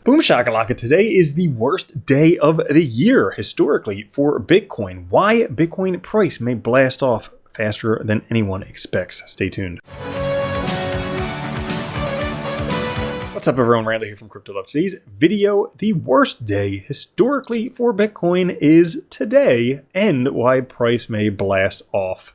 Boom shakalaka, today is the worst day of the year historically for Bitcoin. Why Bitcoin price may blast off faster than anyone expects. Stay tuned. What's up everyone, Randall here from Crypto Love. Today's video, the worst day historically for Bitcoin is today and why price may blast off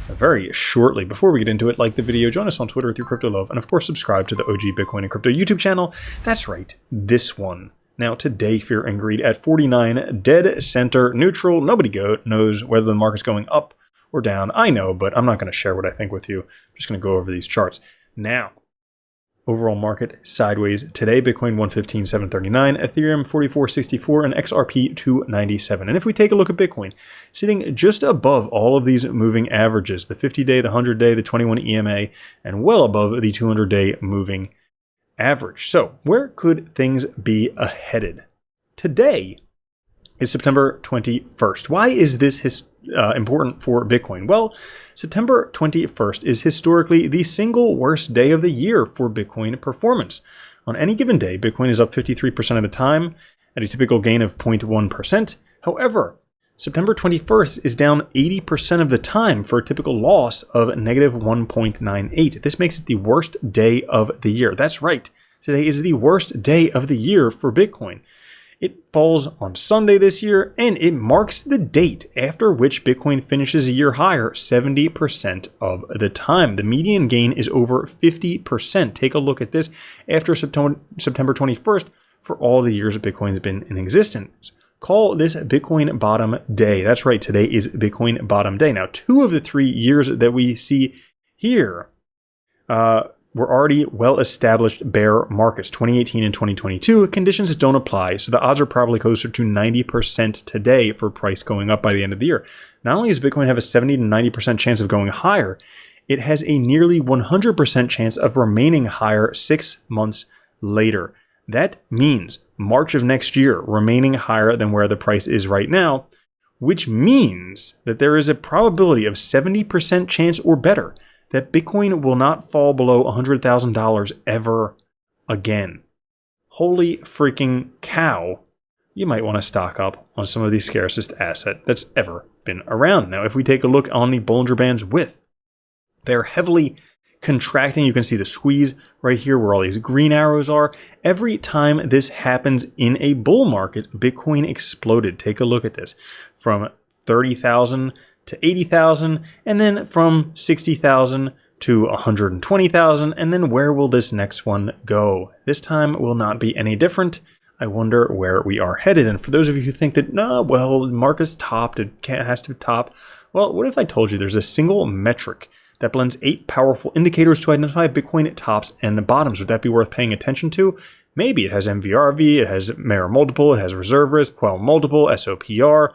very shortly. Before we get into it, like the video, join us on Twitter with your Crypto Love, and of course subscribe to the OG Bitcoin and Crypto YouTube channel. That's right, this one. Now today, fear and greed at 49, dead center neutral. Nobody knows whether the market's going up or down. I know, but I'm not going to share what I think with you. I'm just going to go over these charts. Now, overall market sideways today. Bitcoin 115,739, Ethereum 44.64, and XRP 297. And if we take a look at Bitcoin, sitting just above all of these moving averages, the 50-day, the 100-day, the 21 EMA, and well above the 200-day moving average. So where could things be headed? Today is September 21st. Why is this important for Bitcoin? Well, September 21st is historically the single worst day of the year for Bitcoin performance. On any given day, Bitcoin is up 53% of the time at a typical gain of 0.1%. However, September 21st is down 80% of the time for a typical loss of negative 1.98. This makes it the worst day of the year. That's right. Today is the worst day of the year for Bitcoin. It falls on Sunday this year, and it marks the date after which Bitcoin finishes a year higher 70% of the time. The median gain is over 50%. Take a look at this after September 21st for all the years that Bitcoin's been in existence. Call this Bitcoin bottom day. That's right, today is Bitcoin bottom day. Now, 2 of the 3 years that we see here were already well-established bear markets, 2018 and 2022. Conditions don't apply, so the odds are probably closer to 90% today for price going up by the end of the year. Not only does Bitcoin have a 70 to 90% chance of going higher, it has a nearly 100% chance of remaining higher 6 months later. That means March of next year remaining higher than where the price is right now, which means that there is a probability of 70% chance or better that Bitcoin will not fall below $100,000 ever again. Holy freaking cow. You might want to stock up on some of the scarcest asset that's ever been around. Now, if we take a look on the Bollinger Band's width, they're heavily contracting. You can see the squeeze right here where all these green arrows are. Every time this happens in a bull market, Bitcoin exploded. Take a look at this. From 30,000 to 80,000, and then from 60,000 to 120,000, and then where will this next one go? This time will not be any different. I wonder where we are headed. And for those of you who think that, no, well, the market's topped, it has to top. Well, what if I told you there's a single metric that blends 8 powerful indicators to identify Bitcoin tops and bottoms? Would that be worth paying attention to? Maybe. It has MVRV, it has Mayer multiple, it has reserve risk, Quell multiple, SOPR,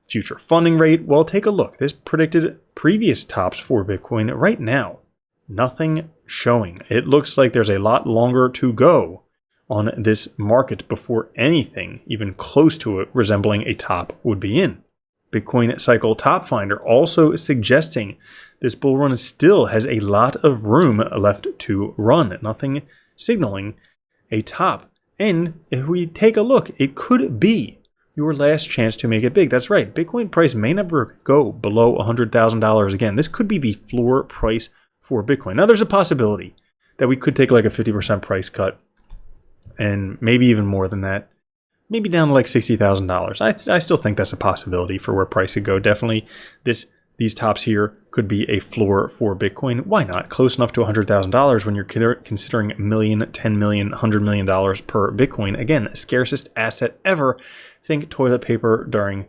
future funding rate. Well, take a look. This predicted previous tops for Bitcoin. Right now, nothing showing. It looks like there's a lot longer to go on this market before anything even close to it resembling a top would be in. Bitcoin Cycle Top Finder also suggesting this bull run still has a lot of room left to run. Nothing signaling a top. And if we take a look, it could be your last chance to make it big. That's right. Bitcoin price may never go below $100,000 again. This could be the floor price for Bitcoin. Now, there's a possibility that we could take like a 50% price cut and maybe even more than that. Maybe down to like $60,000. I still think that's a possibility for where price could go. Definitely these tops here could be a floor for Bitcoin. Why not? Close enough to $100,000 when you're considering $1 million, $10 million, $100 million per Bitcoin. Again, scarcest asset ever. Think toilet paper during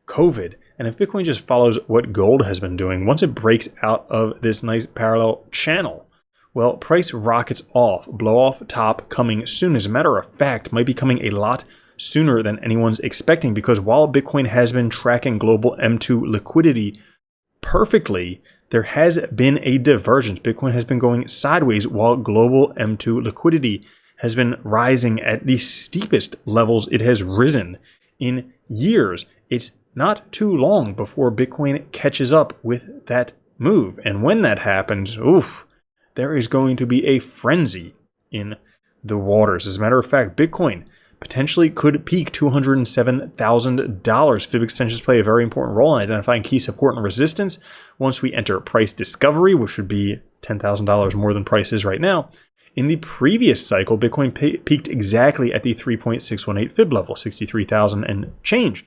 COVID. And if Bitcoin just follows what gold has been doing, once it breaks out of this nice parallel channel, well, price rockets off, blow off top coming soon. As a matter of fact, might be coming a lot sooner than anyone's expecting, because while Bitcoin has been tracking global M2 liquidity perfectly, there has been a divergence. Bitcoin has been going sideways while global M2 liquidity has been rising at the steepest levels it has risen in years. It's not too long before Bitcoin catches up with that move. And when that happens, there is going to be a frenzy in the waters. As a matter of fact, Bitcoin potentially could peak $207,000. Fib extensions play a very important role in identifying key support and resistance. Once we enter price discovery, which would be $10,000 more than price is right now, in the previous cycle, Bitcoin peaked exactly at the 3.618 Fib level, 63,000 and change.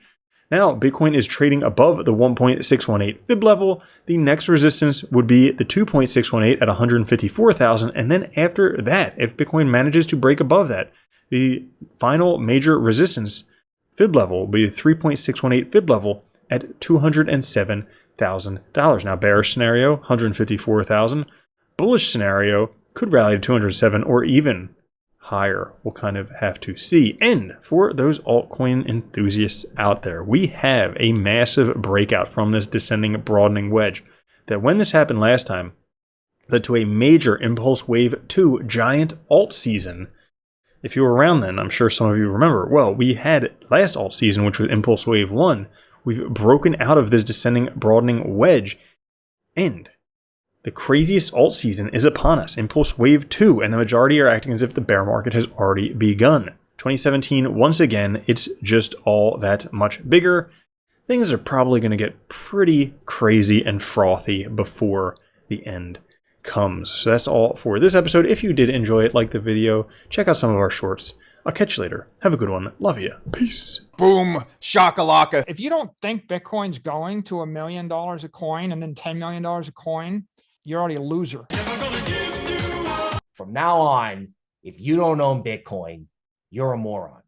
Now, Bitcoin is trading above the 1.618 Fib level. The next resistance would be the 2.618 at 154,000. And then after that, if Bitcoin manages to break above that, the final major resistance Fib level will be the 3.618 Fib level at $207,000. Now, bearish scenario, 154,000. Bullish scenario could rally to 207 or even higher. We'll kind of have to see. And for those altcoin enthusiasts out there, we have a massive breakout from this descending broadening wedge that when this happened last time led to a major impulse wave 2 giant alt season. If you were around then, I'm sure some of you remember, well, we had last alt season, which was impulse wave 1. We've broken out of this descending broadening wedge, and the craziest alt season is upon us, impulse wave 2, and the majority are acting as if the bear market has already begun. 2017, once again, it's just all that much bigger. Things are probably going to get pretty crazy and frothy before the end comes. So that's all for this episode. If you did enjoy it, like the video, check out some of our shorts. I'll catch you later. Have a good one. Love you. Peace. Boom. Shakalaka. If you don't think Bitcoin's going to $1 million a coin and then $10 million a coin, you're already a loser. From now on, if you don't own Bitcoin, you're a moron.